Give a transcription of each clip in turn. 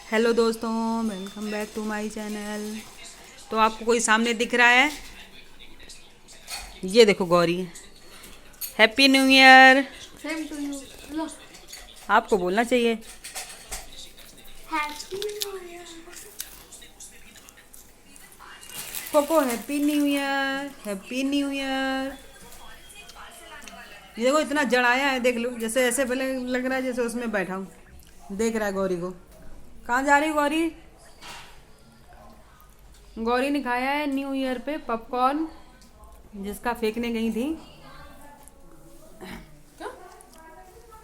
Hello दोस्तों, welcome back to my channel. तो आपको कोई सामने दिख रहा है? ये देखो Gauri. Happy new year. Same to you. लो आपको बोलना चाहिए। Happy new year. Coco happy new year, happy new year. ये देखो इतना जड़ाया है, देख लो। जैसे ऐसे पहले लग रहा है जैसे उसमें बैठा हूँ। देख रहा है गौरी को। कहाँ जा रही गौरी? गौरी ने खाया है न्यू ईयर पे पॉपकॉर्न, जिसका फेंकने गई थी।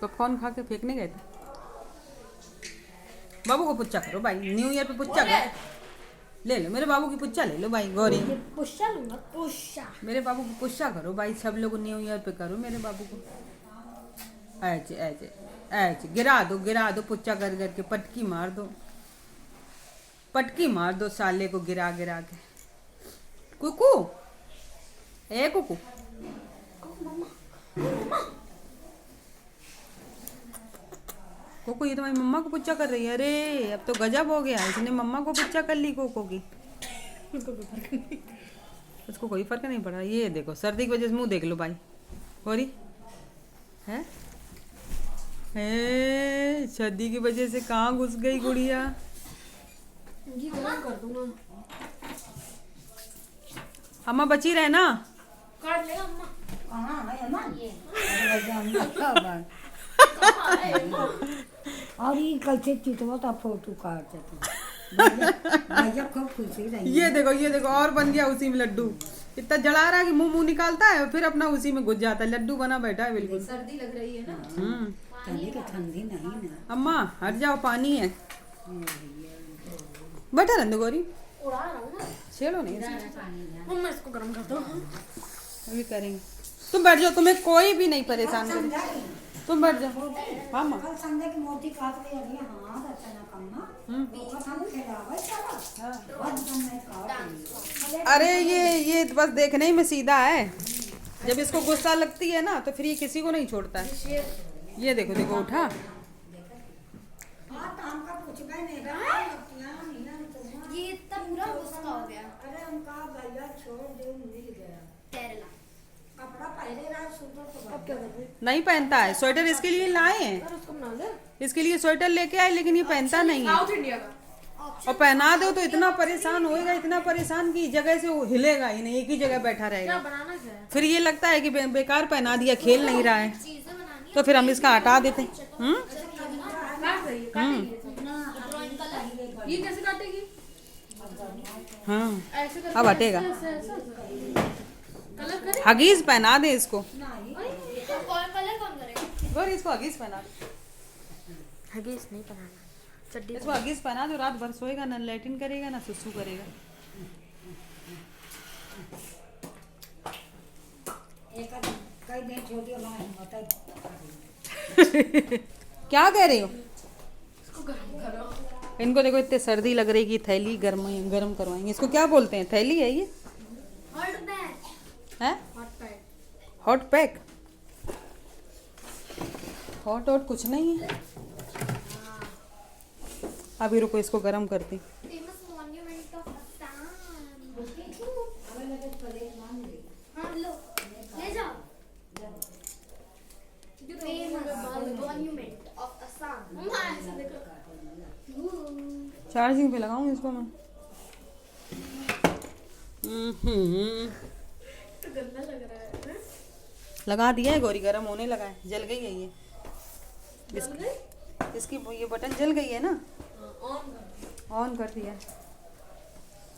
पॉपकॉर्न खा के फेंकने गए थे। बाबू को पुच्चा करो भाई, न्यू ईयर पे पुच्चा करो। ले लो मेरे बाबू की पुच्चा, ले लो भाई गौरी। पुष्शा लूंगा, पुष्शा। मेरे बाबू को पुच्चा करो भाई, सब लोग न्यू ईयर पे करो मेरे बाबू को। ऐसे ऐसे ऐसे गिरा दो पुच्चा कर करके, पटकी मार दो, पटकी मार दो साले को गिरा गिरा के। कुकू ए कुकू, कोको ये तुम्हारी मम्मा को पुच्चा कर रही है। अरे अब तो गजब हो गया, इसने मम्मा को पुच्चा कर ली कोको की। उसको कोई फर्क नहीं पड़ा। ये देखो सर्दी की वजह से मुंह देख लो भाई गौरी है। सर्दी की वजह से कहाँ घुस गई गुड़िया। जी गरम कर दूंगा। अम्मा बची रहे ना। काट लेगा अम्मा। कहाँ है अम्मा? ये और ये कल से चितवा था फोटो काट भैया खूब खुशी रही। ये देखो और बन गया उसी में लड्डू। इतना जला रहा है कि मुंह निकालता है फिर अपना उसी में घुस जाता है। लड्डू बना बैठा है बिल्कुल। सर्दी लग रही है ना। ठंडी की ठंडी नहीं ना। अम्मा हट जाओ, पानी है। बैठा रहने दो गौरी, उड़ा रहा हूँ ना। छेड़ो नहीं इसमें। मम्मा इसको गरम कर दो। अभी करेंगे। तुम बैठ जाओ, तुम्हें कोई भी नहीं परेशान करे। तुम बैठ जाओ। हाँ माँ। कल संडे की मोटी काट ले रही है। हाँ अच्छा ना कम्मा वो हम खिलावे चला बहुत समय काट ली। अरे ये बस देखने ही में सीधा है। जब इसको गुस्सा लगती है ना तो फिर ये किसी को नहीं छोड़ता है। ये देखो देखो उठा। हाँ तो हमका कुछ भी नहीं रहा। ये इतना पूरा गुस्सा हो गया। अरे हमका भैया छोड़ दे, मिल गया केरला कपड़ा पहले रहा सूटर तो अब क्या कर रहे? नहीं पहनता है स्वेटर, इसके लिए लाए हैं। अरे उसको बना ले। इसके लिए स्वेटर लेके आए लेकिन ये पहनता नहीं है। साउथ इंडिया का। और पहना दो तो इतना परेशान होएगा, इतना परेशान कि जगह से वो हिलेगा ही नहीं, एक ही जगह बैठा क्या रहेगा। बनाना क्या है? फिर ये लगता है कि बेकार पहना दिया, खेल नहीं रहा है। चीजें बनानी तो फिर हम इसका हटा देते हैं। काट रही है, काटेगी। ड्राइंग कलर ये कैसे काटेगी? हाँ ऐसे करके अब हटेगा। कलर करे। हगीज पहना दे इसको। कौन कलर कौन करेगा? गौरी इसको हगीज पहना दे। हगीज नहीं बनाना, चड्डी। इसको हगीज पहना दो, रात भर सोएगा ना, लैट्रिन करेगा ना सुसु करेगा। एक कई दिन छोटी वाला हिम्मत है। क्या कह रही हो? इसको गरम करो। इनको देखो इतने सर्दी लग रही कि थैली गरम करवाएंगे। इसको क्या बोलते हैं? थैली है ये? Hot pack. है hot pack. Hot pack. Hot कुछ नहीं है। अभी रुको इसको गरम करती। Famous monument of Assam. हाँ लो, ले जाओ। Famous monument of Assam. मम्मा ऐसे देखो। चार्जिंग पे लगाऊं इसको मैं। तो गंदा लग रहा है ना? लगा दिया है गौरी, गरम होने लगा है। जल गई है ये। जल गई? इसकी ये बटन जल गई है ना। ऑन कर। ऑन कर दिया।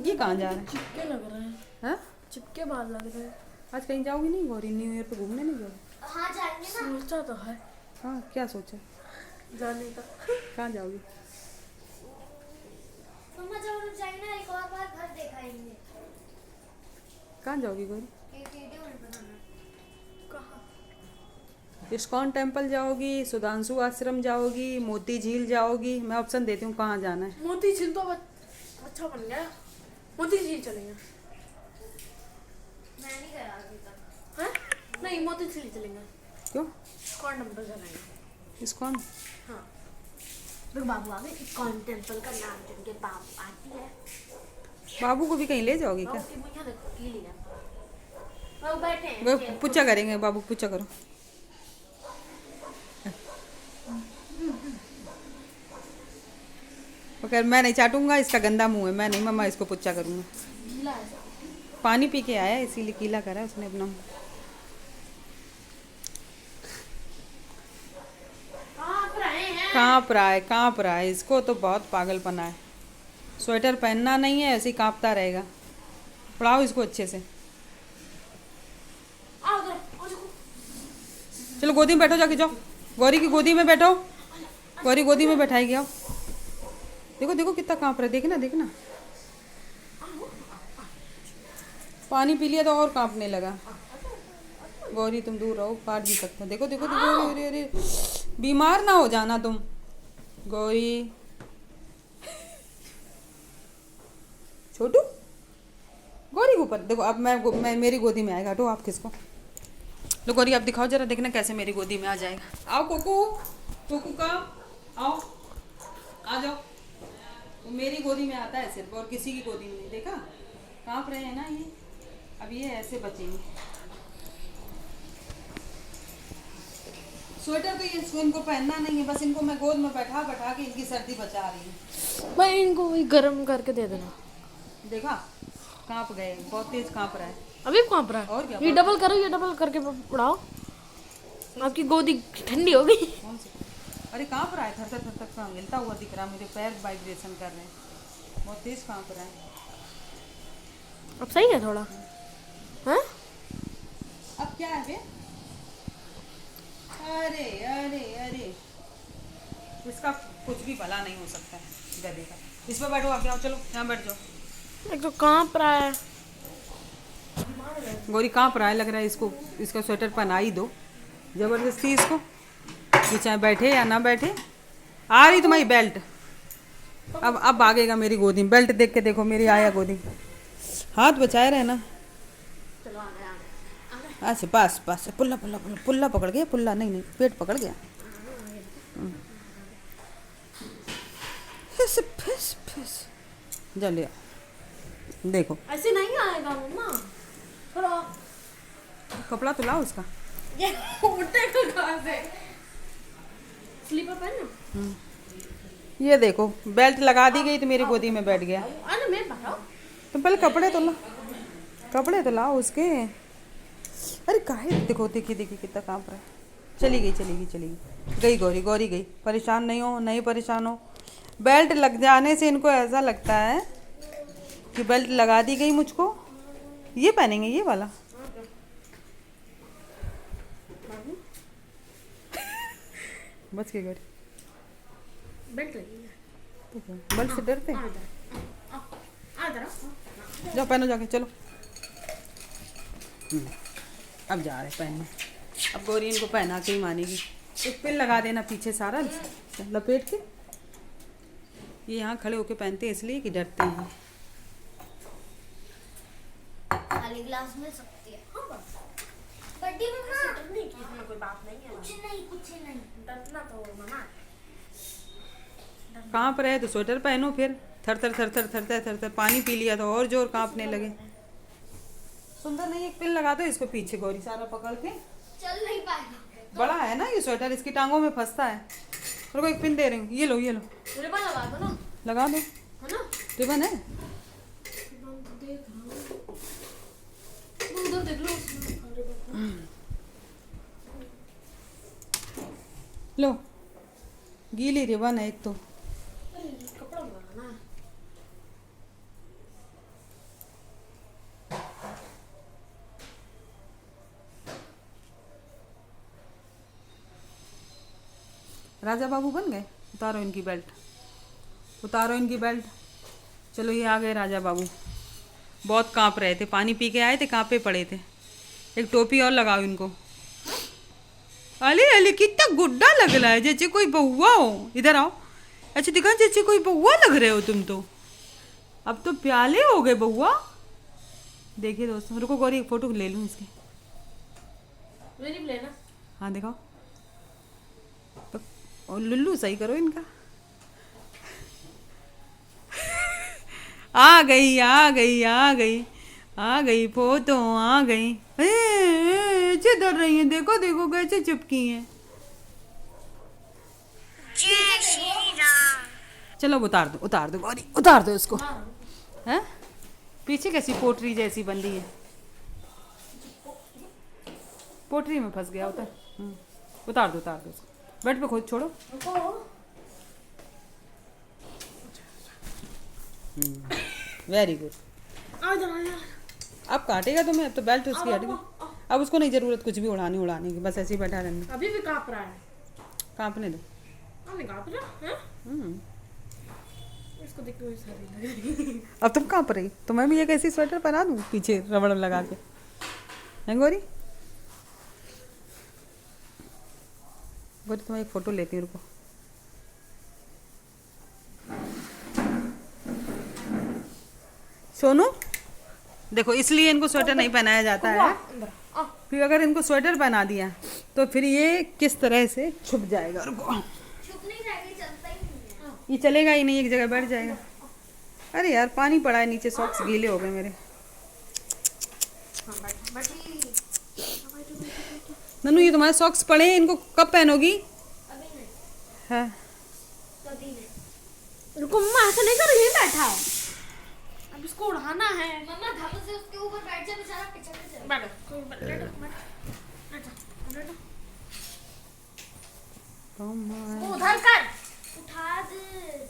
ये कहाँ जा रहा है? चिपके लग रहे हैं। हाँ? चिपके बाल लग रहे हैं। आज कहीं जाओगी नहीं गौरी? न्यू ईयर पे घूमने नहीं जाओगी? हाँ जाएंगे ना। सोचा तो है हाँ क्या सोचा? जाने का। कहाँ जाओगी? मम्मा जब हम जाएंगे ना एक और बार घर दिखाएंगे। कहाँ जाओगी गौरी? एक वीडियो में बनाना। कहाँ? इस्कॉन टेम्पल जाओगी, सुधांशु आश्रम जाओगी, मोती झील जाओगी? मैं ऑप्शन देती हूँ कहाँ जाना है। मोती झील तो अच्छा बन गया। मोती झील चलेंगे। मैं नहीं गया अभी तक। हैं? नहीं मोती झील चलेंगे। क्यों? कौन नंबर जाना है? इस्कॉन? हाँ। मेरे बाबू आ गए इस्कॉन टेम्पल का नाम सुन के बाबू आती है बाबू को भी कहीं ले जाओगे क्या? ओके मुझे देख की लिया वो बैठे हैं वो पूछा करेंगे, बाबू पूछा करो। वो कह मैं नहीं चाटूंगा, इसका गंदा मुंह है, मैं नहीं मम्मा इसको पूछा करूंगा। गीला है पानी पी के आया इसीलिए गीला करा है उसने अपना मुंह। कांप रहा है, इसको तो बहुत पागलपना है। स्वेटर पहनना नहीं है, ऐसे ही कांपता रहेगा। पढ़ाओ इसको अच्छे से। आओ उधर आओ देखो चलो गोदी में बैठो, जाके जाओ गौरी की गोदी में बैठो। गौरी गोदी में बैठाएगी, आओ। देखो देखो कितना कांप रहा है, देखना देखना। पानी पी लिया तो और कांपने लगा। गौरी तुम दूर रहो, काट भी सकते हो। देखो देखो देखो, अरे अरे बीमार ना हो जाना तुम। गौरी छोटू, गौरी के ऊपर देखो। अब मैं मेरी गोदी में आएगा। हटो आप, किसको लो गौरी, आप दिखाओ जरा, देखना कैसे मेरी गोदी में आ जाएगा। आओ कोकू, कोकू का आओ, आ जाओ। वो मेरी गोदी में आता है सिर्फ, और किसी की गोदी में नहीं। देखा कांप रहे हैं ना ये। अब ये ऐसे बचेंगे। स्वेटर तो ये इनको पहनना नहीं है, बस इनको मैं गोद में बैठा बैठा के इनकी सर्दी बचा रही हूँ। भाई इनको वही गर्म करके दे देना। देखा कांप गए, बहुत तेज कांप रहा है। अभी कांप रहा है और क्या? ये डबल करो, ये डबल करके उड़ाओ, आपकी गोदी ठंडी होगी। कौन सी? अरे कांप रहा है, थर थर थर थर हिलता हुआ दिख रहा है मुझे, पैर वाइब्रेशन कर रहे हैं, बहुत तेज कांप रहा है। अब सही है थोड़ा, हैं? अब क्या है बे? अरे अरे अरे, इसका कुछ भी भला नहीं हो सकता है गधे का। इस पर बैठो, आप जाओ, चलो यहाँ बैठ जाओ। एक तो कांप रहा है। गौरी कांप रहा है, लग रहा है इसको, इसका स्वेटर पहना ही दो जबरदस्ती इसको, कि चाहे बैठे या ना बैठे। आ रही तुम्हारी बेल्ट, अब भागेगा मेरी गोदी में। बेल्ट देख के देखो मेरी आया गोदी, हाथ बचाए रहे ना। चलो आ गए। अच्छा बस बस, पुल्ला पुल्ला पुल्ला पुल्ला पकड़ गया, पुल्ला नहीं नहीं, पेट पकड़ गया। फिस फिस फिस, जा ले आओ। देखो ऐसे नहीं आएगा मम्मा, थोड़ा कपड़ा तो लाओ उसका। ये उठेगा कहाँ से? स्लीपर पहन ना। ये देखो बेल्ट लगा दी गई तो मेरी गोदी में बैठ गया। अरे मैं बताओ, तुम पहले कपड़े तो ला, कपड़े तो लाओ उसके। अरे काहे, देखो देखिए देखिए कितना कांप रहा है। चली गई चली गई चली गई, गई गौरी, गौरी गई। परेशान नहीं हो, नहीं परेशान हो। बेल्ट लग जाने से इनको ऐसा लगता है कि बेल्ट लगा दी गई मुझको। ये पहनेंगे ये वाला। बच के गौरी, बेल्ट लगी है। बेल्ट से डरते हैं। आ इधर आओ। जाओ पहनो जाके, चलो। अब जा रहे पहनने। अब गौरी इनको पहना के ही मानेगी। एक पिन लगा देना पीछे सारा लपेट के। ये यहाँ खड़े होके पहनते हैं इसलिए कि डरते हैं। खाली ग्लास में सकती है। हाँ बस बड्डी में हाँ नहीं इसमें कोई बात नहीं है। कुछ नहीं डरना तो मम्मा। कांप रहे तो स्वेटर पहनो, फिर थर थर थर थर थर थर थर थर। पानी पी लिया तो और जोर कांपने लगे। सुंदर नहीं, एक पिन लगा दो इसको पीछे गौरी, सारा पकड़ के। चल नहीं पाएगा। बड़ा है ना ये स्वेटर, इसकी टांगों में फंसता है। और को एक पिन दे रही हूँ, ये लो ये लो, रिबन लगा दो ना, लगा दो। है ना? रिबन है, रिबन तो देख लो, उधर देख लो उसमें रिबन। लो गीली रिबन है एक तो। कपड़ा लगाना है। राजा बाबू बन गए। उतारो इनकी बेल्ट, उतारो इनकी बेल्ट। चलो ये आ गए राजा बाबू। बहुत कांप रहे थे, पानी पी के आए थे, कांपे पड़े थे। एक टोपी और लगाओ इनको। अरे अरे कितना गुड्डा लग रहा है, जैसे कोई बहुआ हो। इधर आओ, अच्छा दिखा जैसे कोई बहुआ लग रहे हो तुम तो। अब तो प्याले हो गए बहुआ। देखिए दोस्तों, रुको गौरी एक फोटो ले लूँ इसकी। मेरी भी लेना। हाँ दिखाओ, और लुल्लू सही करो इनका। आ गई आ गई आ गई आ गई फोटो आ गई। चिदर रही है, देखो देखो कैसे चिपकी हैं। चलो उतार दो गौरी, उतार दो इसको। हैं पीछे कैसी पोटरी जैसी बंदी है, पोटरी में फंस गया। उतार दो इसको, बेड पे खुद छोड़ो। Very good. अब काटेगा तुम्हें, अब तो बेल्ट उसकी हट गई। अब उसको नहीं जरूरत कुछ भी उड़ाने की, बस ऐसे ही बैठा रहना। अभी भी कांप रहा है। कांपने दो। अभी कांप रहा है। इसको देख के मुझे सारी लग रही। अब तुम कांप रही, तो मैं भी एक ऐसी स्वेटर पहना दूँ पीछे रबड़ लगा के, हैं गोरी? गोरी तुम्हें एक फोटो लेती हूँ, रुको। सोनू देखो, इसलिए इनको स्वेटर नहीं पहनाया जाता है, फिर अगर इनको स्वेटर पहना दिया तो फिर ये किस तरह से छुप जाएगा। रुको, छुप नहीं जाएगी, चलता ही नहीं है। ये चलेगा ही नहीं, एक जगह बैठ जाएगा। अरे यार पानी पड़ा है नीचे, सॉक्स गीले हो गए मेरे। नन्नू ये तुम्हारे सॉक्स पड़े हैं, इनको कब पहनोगी? अभी नहीं, है कभी नहीं। रुको मम्मा, ऐसा नहीं कर, यही बैठा है। अब इसको उड़ाना है। मम्मा धप से उसके ऊपर बैठ जा, बेचारा पिछड़ के चले। बैठो उधर कर। उठा दे।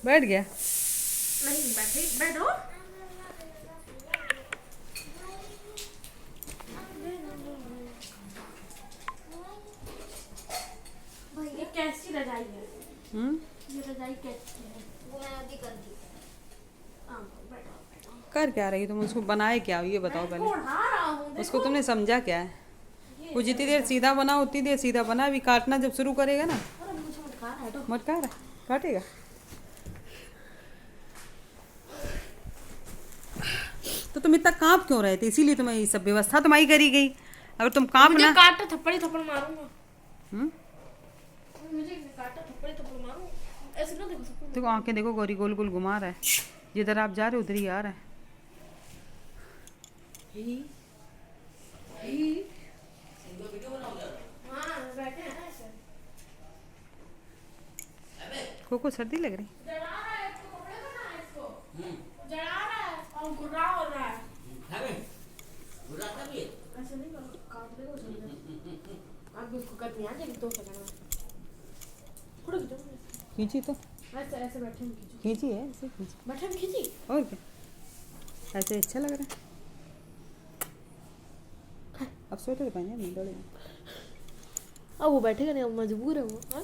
बैठ गया। नहीं बैठो। ये कैसी रजाई है? ये रजाई कैसी है? वो मैंने अभी कर दी। बैठो। कर क्या रही तुम? उसको बनाए क्या ये बताओ पहले। उड़ा रहा हूँ। उसको तुमने समझा क्या है? वो जितनी देर सीधा बना उतनी देर सीधा बना, अभी काटना जब शुरू करेगा ना, अरे मुझे मटका रहा है तो। मटका रहा काटेगा। तो तुम इतना कांप क्यों रहे थे? इसीलिए तुम्हें ये सब व्यवस्था तुम्हारी करी गई। अगर तुम कांप मुझे ना काटा थप्पड़ मारूंगा। हम्म? मुझे काटा थप्पड़ मारूं। ऐसे ना देखो सबको। देखो आंखें देखो, गौरी गोल गोल घुमा रहा है, जिधर आप जा रहे हो उधर ही आ रहा है। हाँ बैठे हैं ना ऐसे। को सर्दी लग रही? जला रहा है इसको, कपड़े बना है इसको। जला रहा है और गुर्रा हो रहा है। ऐसे नहीं करो, काट देगा जल्दी। अब इसको करनी आ जाएगी 2 सेकंड में। थोड़ा खींचो। खींची तो ऐसे ऐसे बैठे में खींचो। खींची है, ऐसे खींची। बैठे में खींची। और क्या, ऐसे अच्छा लग रहा है। अब स्वेटर पहने नहीं दौड़ेगा। अब वो बैठेगा नहीं, अब मजबूर है वो। हाँ?